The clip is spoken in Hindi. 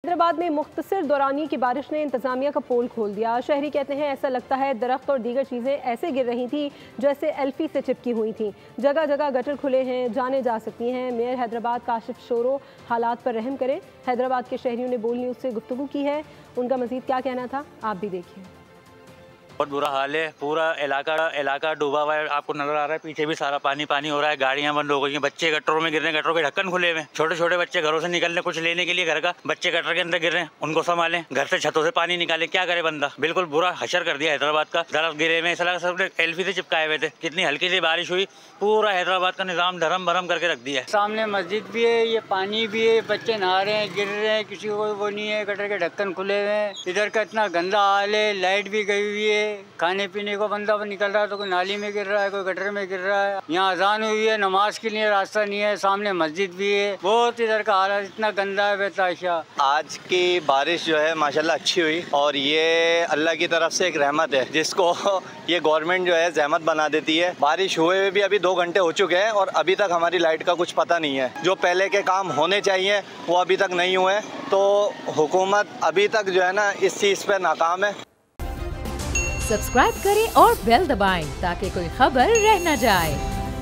हैदराबाद में मुख्तसर दौरानी की बारिश ने इंतजामिया का पोल खोल दिया। शहरी कहते हैं ऐसा लगता है दरख्त और दीगर चीज़ें ऐसे गिर रही थी जैसे एल्फी से चिपकी हुई थी। जगह जगह गटर खुले हैं, जाने जा सकती हैं। मेयर हैदराबाद काशिफ शोरो हालात पर रहम करें। हैदराबाद के शहरियों ने बोल न्यूज़ से गुफ्तगू की है। उनका मजीद क्या कहना था आप भी देखिए। बहुत बुरा हाल है, पूरा इलाका डूबा हुआ है। आपको नजर आ रहा है पीछे भी सारा पानी पानी हो रहा है। गाड़ियां बंद हो गई हैं, बच्चे गटरों में गिर रहे हैं, गटरों के ढक्कन खुले हुए हैं। छोटे छोटे बच्चे घरों से निकल रहे, कुछ लेने के लिए घर का, बच्चे गटर के अंदर गिर रहे हैं, उनको संभालें। घर से छतों से पानी निकाले, क्या करे बंदा। बिल्कुल बुरा हशर कर दिया हैदराबाद का। दरख्त गिरे हुए, ऐसा लगा सबने एल्फी से चिपकाए हुए थे। कितनी हल्की सी बारिश हुई, पूरा हैदराबाद का निजाम धर्म भरम करके रख दिया है। सामने मस्जिद भी है, ये पानी भी है, बच्चे नहा रहे हैं, गिर रहे हैं, किसी को वो नहीं है। गटर के ढक्कन खुले हुए हैं। इधर का इतना गंदा हाल है, लाइट भी गई हुई है। खाने पीने को बंदा निकल रहा है तो कोई नाली में गिर रहा है, कोई गटर में गिर रहा है। यहाँ अजान हुई है, नमाज के लिए रास्ता नहीं है। सामने मस्जिद भी है। बहुत इधर का हाल इतना गंदा है बेताशा। आज की बारिश जो है माशाल्लाह अच्छी हुई और ये अल्लाह की तरफ से एक रहमत है जिसको ये गवर्नमेंट जो है जहमत बना देती है। बारिश हुए भी अभी 2 घंटे हो चुके हैं और अभी तक हमारी लाइट का कुछ पता नहीं है। जो पहले के काम होने चाहिए वो अभी तक नहीं हुए, तो हुकूमत अभी तक जो है ना इस चीज़ पे नाकाम है। सब्सक्राइब करें और बेल दबाएं ताकि कोई खबर रह न जाए।